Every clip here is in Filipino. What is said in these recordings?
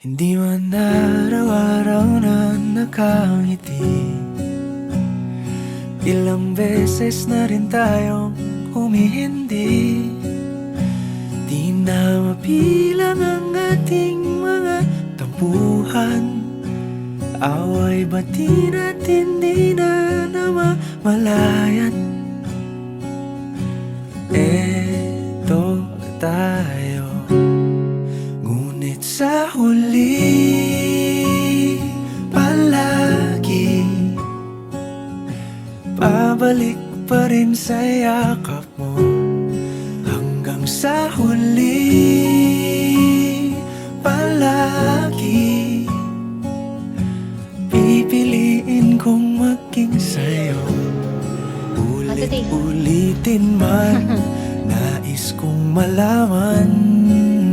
Hindi man araw-araw na nakangiti. Ilang beses na rin tayong humihindi. Di na mapilang ang ating mga tampuhan. Away bati natin di na namamalayan. Eto tayo, ngunit sa huli palagi pabalik pa rin sa yakap mo. Hanggang sa huli palagi pipiliin kong maging sa'yo. Ulit-ulitin man nais kong malaman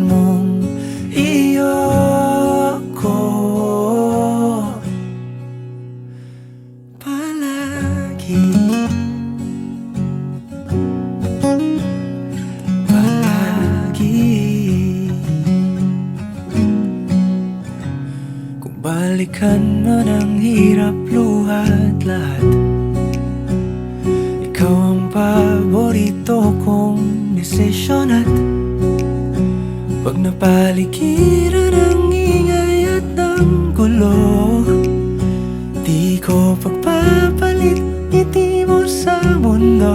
mong iyo ko palagi. Kung balikan man ang hirap, luhat lahat, ikaw ang paborito kong desisyon. At pag napaligiran ang ingay at ng gulo, di ko pagpapalit ngiti mo sa mundo.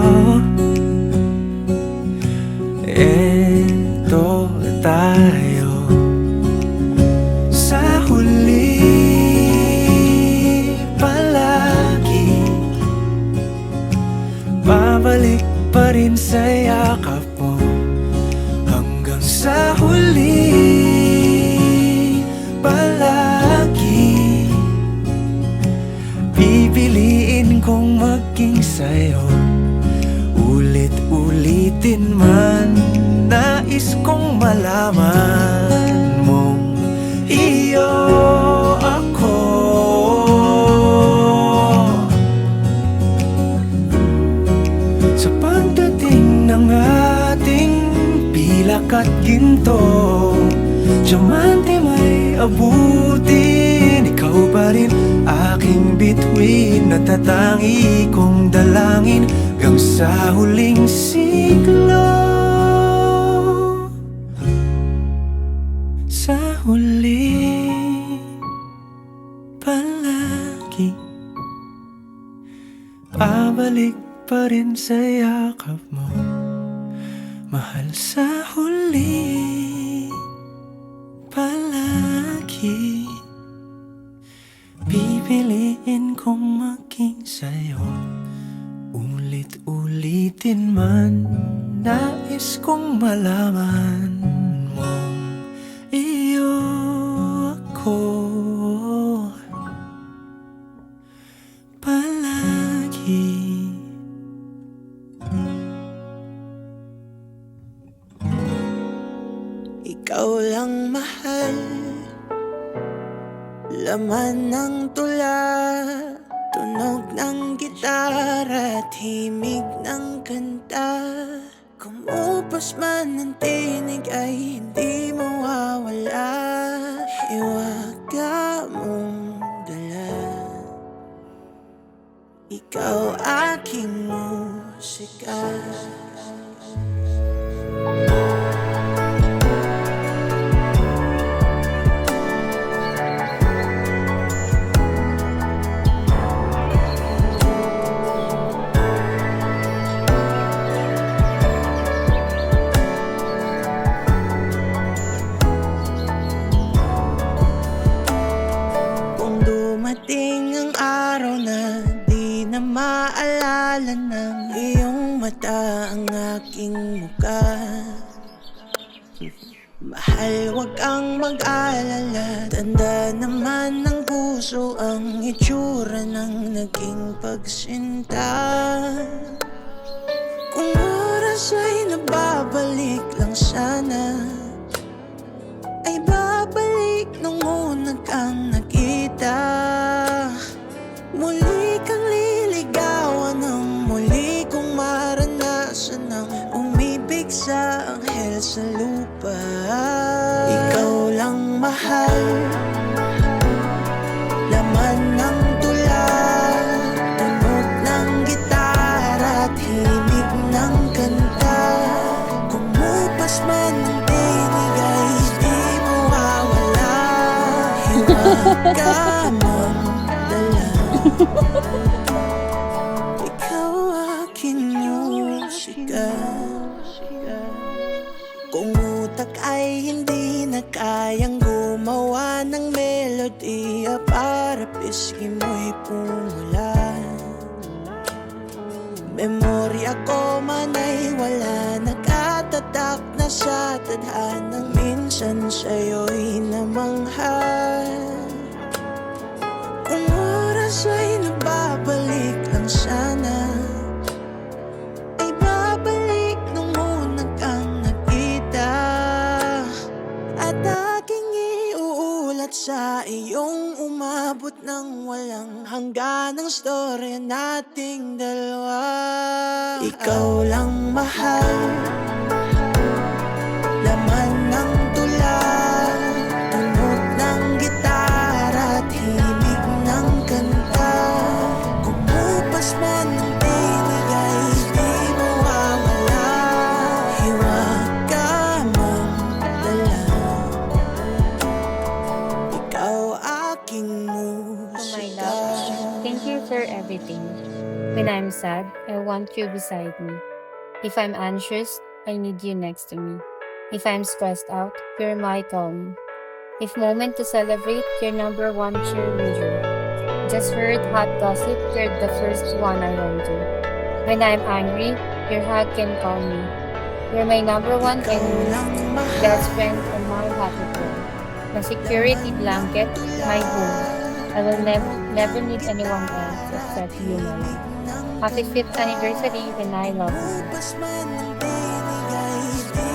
Eto tayo, sa huli palagi babalik pa rin sa yakap mo. Hanggang sa huli palagi pipiliin kong maging sa'yo. Ulit-ulitin man nais kong malaman mong iyo ako. Sa pagdating ng ating pilak at ginto, diamante may abutin, ikaw pa rin aking bituin. Natatangi kong dalangin hanggang sa huling siglo. Sa huli palagi pabalik pa rin sa yakap mo, mahal. Sa huli palagi pipiliin kong maging sa'yo. Ulit-ulitin man nais kong malaman mong iyo ako palagi. Ikaw lang mahal, laman ng tula, tunog ng gitara, himig ng kanta. Kumupas man ang tinig ay hindi mawawala. Hiwaga mong dala, ikaw aking musika. Dumating ang araw na di na maalala ng iyong mata ang aking muka. Mahal, wag kang mag-alala, tanda naman ng puso ang itsura ng naging pagsinta. Kung oras ay nababalik lang sana, ay babalik nung una kang nakita. Muli kang liligawan ng muli kong maranasan ng umibig sa anghel sa lupa. Ikaw lang mahal. mahal, laman ng tula, tunog ng gitara at himig ng kanta. Kumupas man ng tinig ay di mawawala, hiwag ka mang dala. Ikaw aking musika. Kung utak ay hindi na kayang gumawa ng melodiya para pisngi mo'y pumula, memorya ko man ay wala, nakatatak na sa tadhanang minsan sa'yo'y namanghal. Kung oras ay nababalik lang sana, ay babalik nung unang kang nakita, at aking iuulat sa iyong umabot ng walang hangganang storya nating dalawa. Ikaw lang mahal, laman ng tula, tunog ng gitara at himig ng kanta. Kumupas man ng tinig ay di mawawala, hiwag ka mang dala. Ikaw aking Oh my musika. love, thank you for everything. When I'm sad, I want you beside me. If I'm anxious, I need you next to me. If I'm stressed out, you're my calm. If moment to celebrate, you're number one cheerleader. Just heard hot gossip, you're the first one I run to. When I'm angry, your hug can calm me. You're my number one Ikaw enemy, lang mahal, best friend, and my happy friend. My security blanket, my home. I will never need anyone else except you, my love. Happy 5th anniversary and I love you. kumupas man ng tinig ay di